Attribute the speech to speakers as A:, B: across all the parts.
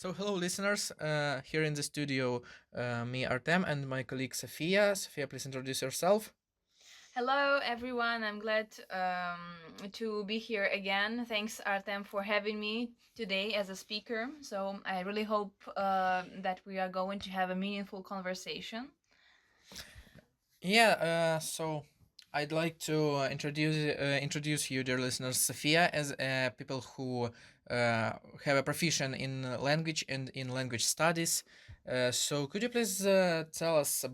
A: So, hello, listeners. Here in the studio, me, Artem, and my colleague Sophia. Sophia, please introduce yourself.
B: Hello, everyone. I'm glad to be here again. Thanks, Artem, for having me today as a speaker. So, I really hope that we are going to have a meaningful conversation.
A: Yeah. I'd like to introduce you, dear listeners, Sophia, as people who have a profession in language and in language studies. Could you please tell us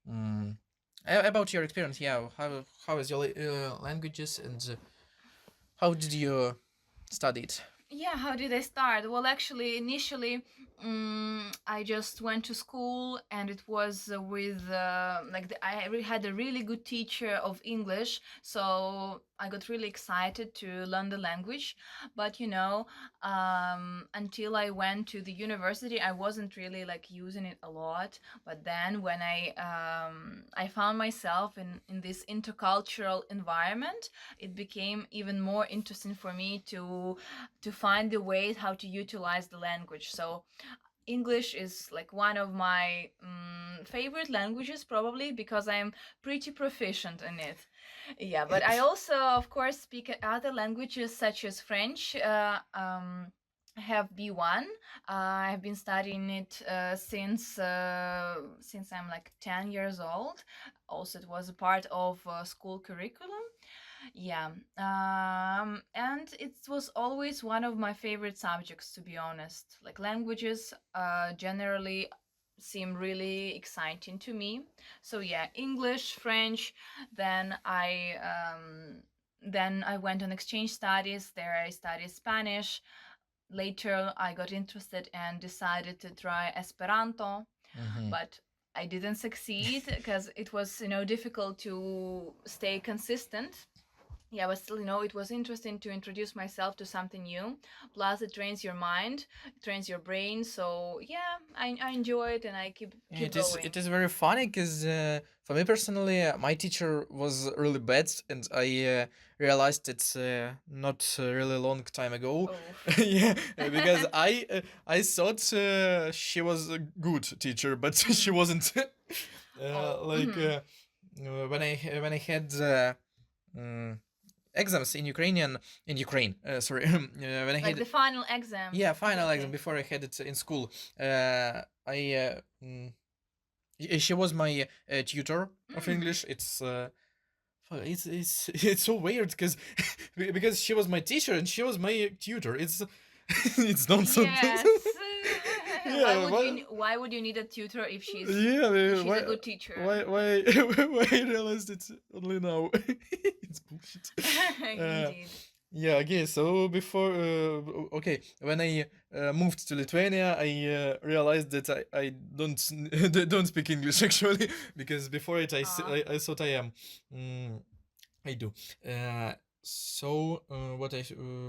A: mm, about your experience? Yeah, how is your languages and how did you study it?
B: Yeah, how did I start? Well, actually, initially, I just went to school, and it was with had a really good teacher of English, so I got really excited to learn the language. But until I went to the university, I wasn't really like using it a lot. But then when I found myself in this intercultural environment, it became even more interesting for me to find the ways how to utilize the language. So English is like one of my favorite languages, probably because I'm pretty proficient in it. Yeah, but I also, of course, speak other languages such as French. I have B1. I've been studying it since I'm like 10 years old. Also, it was a part of school curriculum. Yeah, and it was always one of my favorite subjects, to be honest. Like languages, generally seem really exciting to me. So yeah, English, French. Then I went on exchange studies. There I studied Spanish. Later, I got interested and decided to try Esperanto,
A: Mhm.
B: but I didn't succeed because it was difficult to stay consistent. Yeah, but still, it was interesting to introduce myself to something new. Plus, it trains your mind, it trains your brain. So yeah, I enjoy it and I keep
A: It
B: going.
A: is very funny because for me personally, my teacher was really bad, and I realized it's not a really long time ago.
B: Oh.
A: Yeah, because I thought she was a good teacher, but she
B: Mhm.
A: wasn't.
B: Oh.
A: Like when I had mm, exams in Ukraine. Sorry, when I
B: Like
A: had
B: the final exams.
A: yeah
B: Okay,
A: final exam
B: okay.
A: before I had it in school. I she was my tutor of
B: Mm.
A: English. It's so weird because she was my teacher and she was my tutor. It's it's nonsense.
B: Yes. why
A: Yeah,
B: would you why would you need a tutor
A: yeah.
B: if she's a
A: Why
B: good teacher?
A: why I realized it only now? It's bullshit. Uh,
B: Indeed.
A: yeah. Okay. So before okay, when I moved to Lithuania, I realized that I don't don't speak English actually because before it I thought I am. Mm, I do. Uh, what I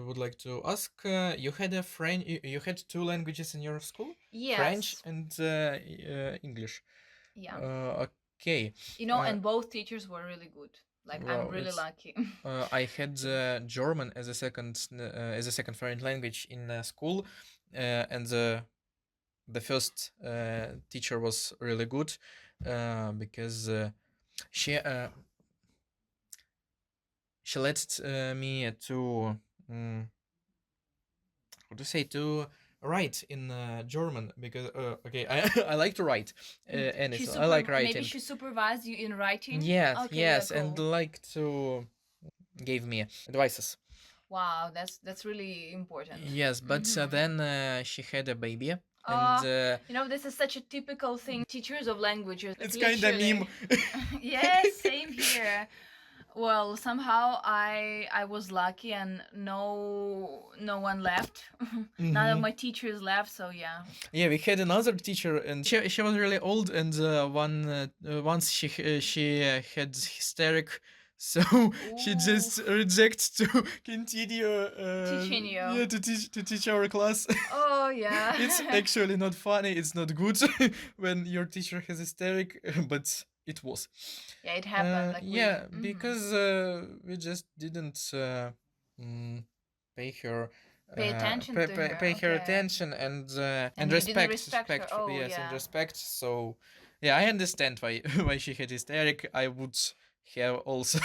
A: would like to ask, you had a French, you had two languages in your school, French
B: Yes.
A: and English.
B: Yeah.
A: Okay.
B: And both teachers were really good. Like I'm
A: Wow,
B: really
A: it's.
B: lucky.
A: I had
B: Yeah.
A: German as a second foreign language in school, and the first teacher was really good because she she let me to how to say to write in German because okay I like to write anything I like
B: Maybe
A: writing.
B: she supervised you in writing.
A: Yes,
B: Okay, yeah,
A: yes, and
B: cool.
A: like to gave me advices.
B: Wow, that's really important.
A: Yes, but
B: Mm-hmm.
A: then she had a baby, and
B: Uh, this is such a typical thing with teachers of languages. Like
A: it's kind of meme.
B: literally. Yes, same here. Well, somehow I was lucky and no one left. None of
A: Hmm.
B: my teachers left, so yeah.
A: Yeah, we had another teacher, and she was really old, and once she had hysteric, so she
B: Ooh,
A: just rejects to continue.
B: teaching you.
A: Yeah, to teach our class.
B: Oh
A: It's
B: yeah.
A: actually not funny. It's not good when your teacher has hysteric, but it was.
B: Yeah, it happened like with
A: Yeah, because we just didn't mm, pay her
B: Pay attention to her.
A: pay her
B: Okay.
A: attention and
B: And you didn't
A: respect
B: respect her. Oh,
A: yes, and
B: yeah.
A: respect. So yeah, I understand why why she had hysteric. I would have also.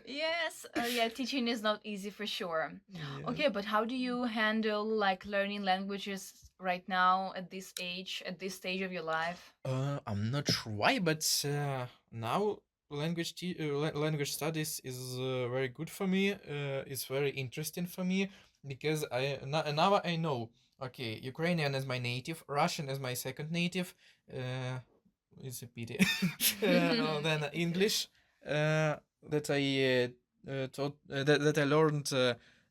B: Yes, yeah, teaching is not easy for sure.
A: Yeah.
B: Okay, but how do you handle like learning languages right now at this age, at this stage of your life?
A: I'm not sure why, but now language studies is very good for me. It's very interesting for me because now I know. Okay, Ukrainian is my native, Russian is my second native. Uh, it's a pity. Then English that I taught that I learned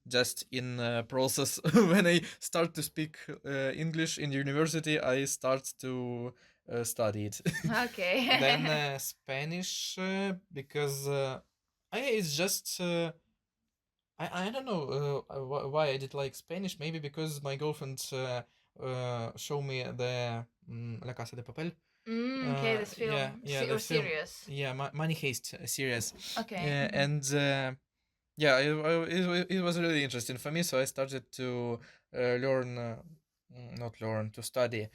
A: just in process when I start to speak English in university. I start to study it.
B: Okay.
A: Then Spanish because it's just I don't know why I did like Spanish. Maybe because my girlfriend showed me the La Casa de Papel.
B: Okay, this film, or
A: The film.
B: serious.
A: Yeah, Money Heist series.
B: Okay.
A: And yeah, it was really interesting for me. So I started to learn, not learn, to study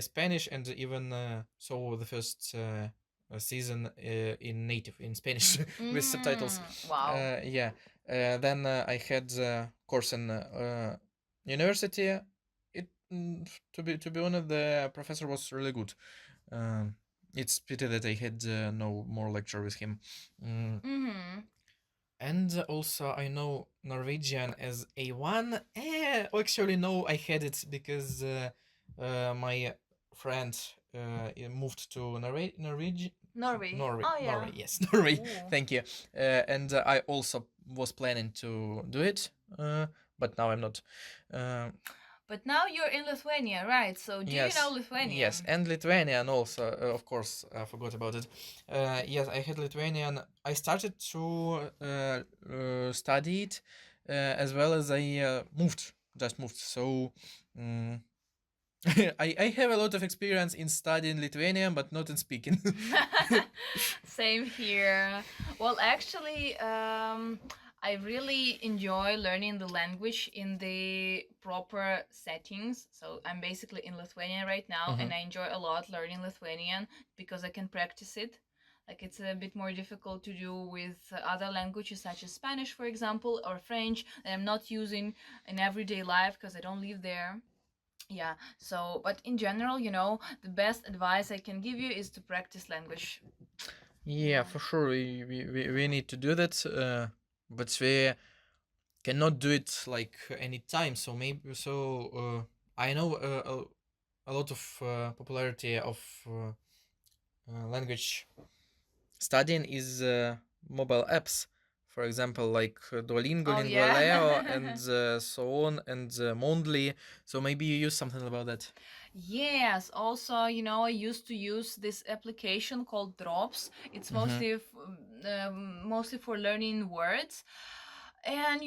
A: Spanish, and even saw the first season in native in Spanish with subtitles.
B: Wow.
A: Yeah. Then I had a course in university. It to be honest, the professor was really good. Um, it's pity that I had no more lecture with him. Mm, and also, I know Norwegian as A1. Actually, no, I had it because my friend moved to
B: Norway.
A: Norway.
B: Oh yeah.
A: Norway, yes, Norway.
B: Ooh.
A: Thank you. And I also was planning to do it, but now I'm not. Uh,
B: But now you're in Lithuania, right? So do you know
A: Yes, yes,
B: Lithuanian?
A: and Lithuanian also, of course, I forgot about it. Yes, I had Lithuanian. I started to study it as well as I just moved. So mm, I have a lot of experience in studying Lithuanian, but not in speaking.
B: Same here. Well, actually, I really enjoy learning the language in the proper settings. So I'm basically in Lithuania right now, and I enjoy a lot learning Lithuanian because I can practice it. Like it's a bit more difficult to do with other languages such as Spanish, for example, or French that I'm not using in everyday life because I don't live there. Yeah, so but in general, the best advice I can give you is to practice language.
A: Yeah, for sure, we need to do that, but we cannot do it like any time. So maybe I know a lot of popularity of language studying is mobile apps. For example, like Duolingo,
B: Oh
A: Lingualeo,
B: yeah.
A: and so on, and Mondly. So maybe you use something about that.
B: Yes, also, I used to use this application called Drops. It's
A: Mm-hmm.
B: mostly for learning words. And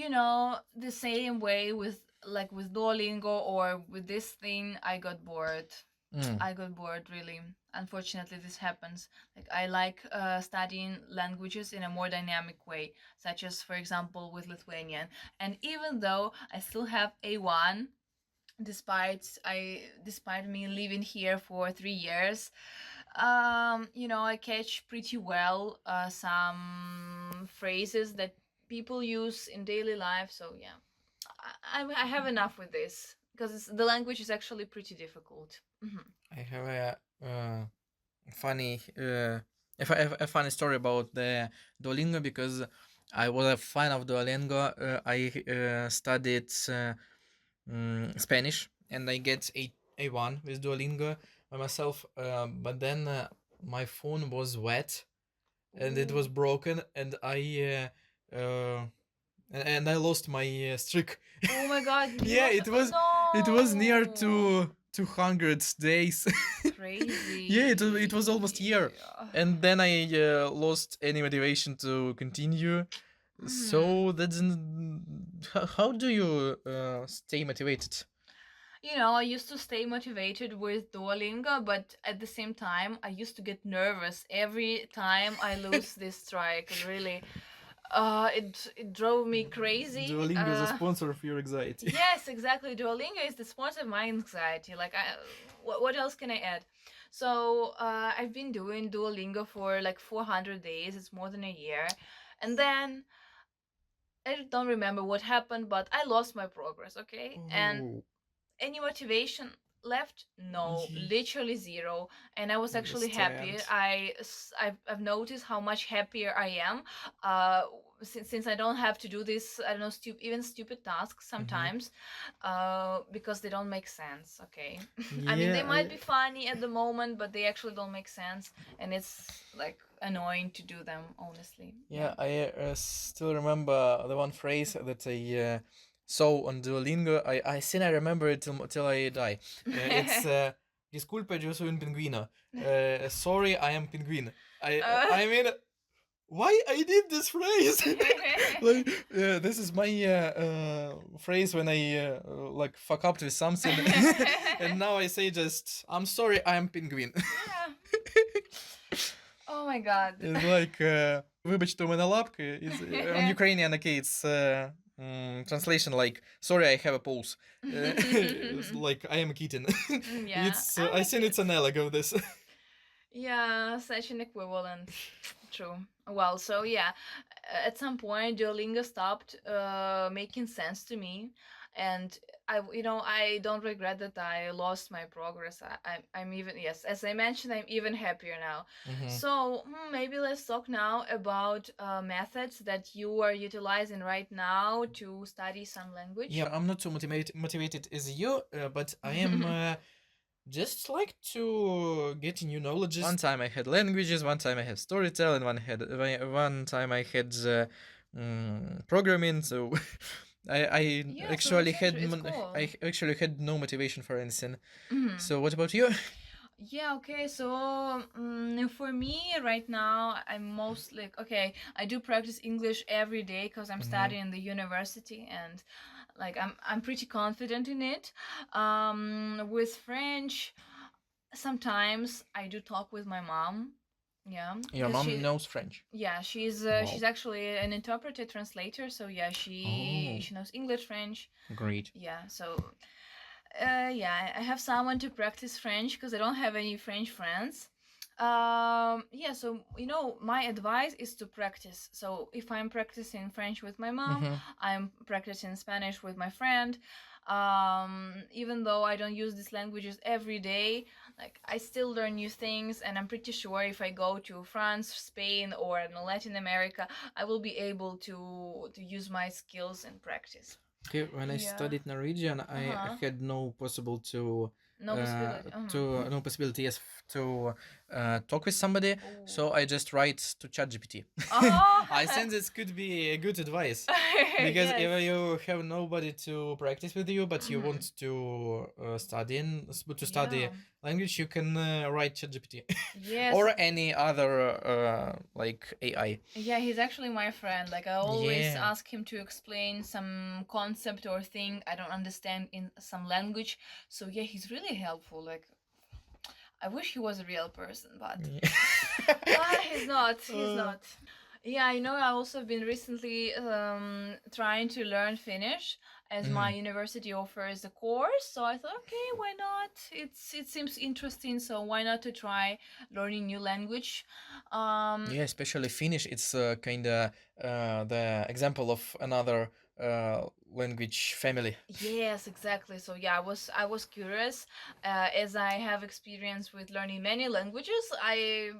B: the same way with like with Duolingo or with this thing, I got bored.
A: Mm.
B: I got bored really. Unfortunately, this happens. Like I like studying languages in a more dynamic way, such as, for example, with Lithuanian. And even though I still have A1, despite me living here for 3 years, I catch pretty well some phrases that people use in daily life. So yeah, I have enough with this because the language is actually pretty difficult.
A: I have funny a funny story about the Duolingo because I was a fan of Duolingo. I studied Spanish and I get A1 with Duolingo by myself. But then my phone was wet and it was
B: Ooh.
A: broken, and I lost my streak.
B: Oh my god, you
A: Yeah,
B: lost.
A: it was near
B: No.
A: to 200 days. Yeah, it was almost year,
B: Crazy.
A: and then I lost any motivation to continue.
B: Mhm.
A: So that's how do you stay motivated?
B: I used to stay motivated with Duolingo, but at the same time, I used to get nervous every time I lose this strike. Really, It drove me crazy.
A: Duolingo is a sponsor of your anxiety.
B: Yes, exactly. Duolingo is the sponsor of my anxiety. Like, what else can I add? So I've been doing Duolingo for like 400 days. It's more than a year, and then I don't remember what happened, but I lost my progress. Okay, and
A: Oh,
B: any motivation left? No, literally zero. And I was actually happy.
A: understand.
B: I've noticed how much happier I am, since I don't have to do this, I don't know, even stupid tasks sometimes, because they don't make sense. Okay. I mean, they
A: Yeah,
B: might be funny at the moment, but they actually don't make sense, and it's like annoying to do them, honestly.
A: yeah, I still remember the one phrase that I saw on Duolingo. I think I remember it till I die. It's disculpa, yo soy un pingüino. Sorry, I am penguin. I mean, why I did this phrase? Like, this is my phrase when I like fuck up with something, and now I say just I'm sorry, I am penguin.
B: Yeah. Oh my god.
A: It's like вибачте, у мене лапки. On Ukrainian, okay, it's translation like sorry, I have a pulse. It's like I am a kitten.
B: Yeah,
A: It's
B: I
A: I
B: like
A: think
B: it.
A: it's analog of this.
B: Yeah, such an equivalent. True. Well, so yeah, at some point Duolingo stopped making sense to me, and I don't regret that I lost my progress. I'm even, yes, as I mentioned, I'm even happier now. So maybe let's talk now about methods that you are utilizing right now to study some language.
A: Yeah, I'm not so motivated as you, but I am just like to get new knowledge. One time I had languages, one time I had storytelling, one time I had programming. So I
B: Yeah, so
A: actually
B: it's
A: had
B: cool.
A: I actually had no motivation for anything.
B: Mhm.
A: So what about you?
B: Yeah, okay, so for me right now, I'm mostly okay. I do practice English every day because I'm studying in the university, and like I'm pretty confident in it. With French, sometimes I do talk with my mom. Yeah,
A: Your
B: 'cause
A: mom knows French.
B: yeah, she's
A: Wow.
B: actually an interpreter translator, so yeah, she knows English, French.
A: Great.
B: Yeah, so yeah, I have someone to practice French because I don't have any French friends. Yeah, so my advice is to practice. So if I'm practicing French with my mom, I'm practicing Spanish with my friend. Even though I don't use these languages every day, like I still learn new things, and I'm pretty sure if I go to France, Spain, or Latin America, I will be able to use my skills in practice.
A: Okay, when I studied Norwegian, I had no possible to
B: No possibility.
A: no possibility, yes, to talk with somebody. So I just write to ChatGPT. I think this could be a good advice because
B: Yes.
A: if you have nobody to practice with you, but you want to study
B: Yeah.
A: language, you can write ChatGPT
B: Yes.
A: or any other like AI.
B: Yeah, he's actually my friend. Like I always
A: Yeah.
B: ask him to explain some concept or thing I don't understand in some language. So yeah, he's really helpful. Like I wish he was a real person, but he's not. He's not. Yeah, I also have been recently trying to learn Finnish as my university offers a course. So I thought, okay, why not? It seems interesting, so why not to try learning new language?
A: Yeah, especially Finnish. It's kind of the example of another language family.
B: Yes, exactly. So yeah, I was curious, as I have experience with learning many languages. I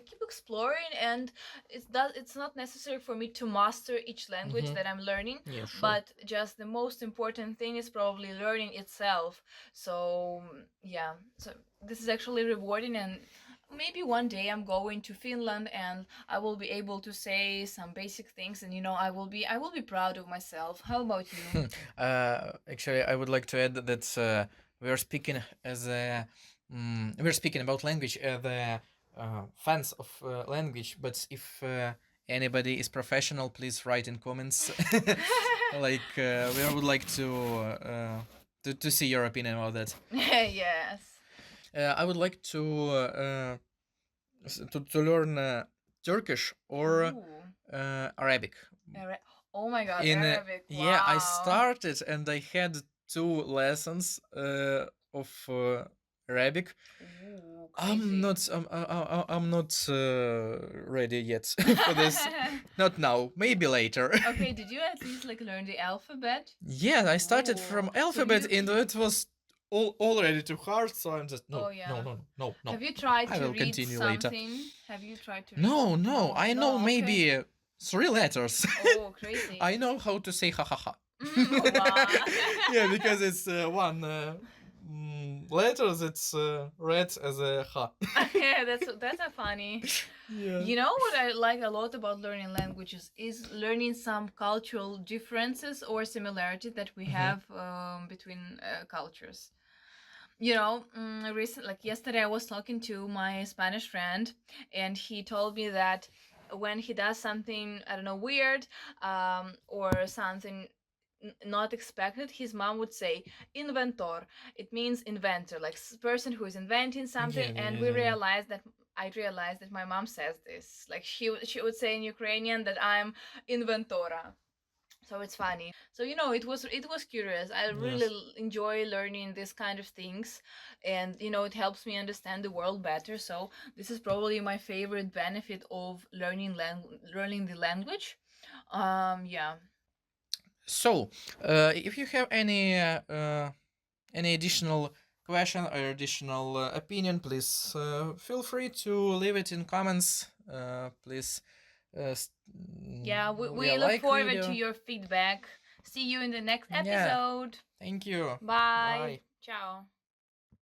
B: keep exploring, and it's not necessary for me to master each language that I'm learning,
A: Yeah, sure.
B: but just the most important thing is probably learning itself. So yeah, so this is actually rewarding, and maybe one day I'm going to Finland and I will be able to say some basic things, and I will be proud of myself. How about you?
A: Actually, I would like to add that we are speaking we're speaking about language as the fans of language. But if anybody is professional, please write in comments. Like we would like to see your opinion about that.
B: Yes.
A: I would like to learn Turkish or Arabic.
B: Oh my god,
A: In
B: Arabic!
A: Yeah, I
B: Wow.
A: started and I had 2 lessons of Arabic.
B: Ooh,
A: I'm
B: crazy.
A: not I'm not ready yet for this. Not now, maybe later.
B: Okay, did you at least like learn the alphabet?
A: Yeah, I started
B: Ooh,
A: from
B: so
A: alphabet
B: you.
A: and it was already too hard, so I'm just
B: Oh
A: no, no,
B: yeah.
A: no, no, no.
B: Have you tried
A: I
B: to
A: will
B: read
A: continue later.
B: something? Have you tried to read?
A: No, no,
B: No,
A: I know
B: no. Okay.
A: maybe 3 letters.
B: Oh,
A: I
B: crazy.
A: know how to say ha ha ha.
B: Wow.
A: Yeah, because it's one letters. It's read as a ha.
B: Yeah, that's a funny.
A: Yeah.
B: You know what I like a lot about learning languages is learning some cultural differences or similarities that we
A: Mhm.
B: have between cultures. You know, recent like yesterday, I was talking to my Spanish friend, and he told me that when he does something, I don't know, weird, or something not expected, his mom would say inventor. It means inventor, like person who is inventing something.
A: Yeah,
B: And
A: yeah,
B: we
A: yeah, yeah.
B: realized that I realized that my mom says this. Like she would say in Ukrainian that I'm inventora, so it's funny. So it was curious. I really
A: Yes.
B: enjoy learning this kind of things, and it helps me understand the world better. So this is probably my favorite benefit of learning the language. Yeah.
A: So, if you have any additional question or additional opinion, please feel free to leave it in comments. Please,
B: Yeah,
A: we
B: we look
A: like
B: forward to
A: video.
B: your feedback. See you in the next
A: Yeah,
B: episode.
A: thank you.
B: Bye.
A: Bye.
B: Ciao.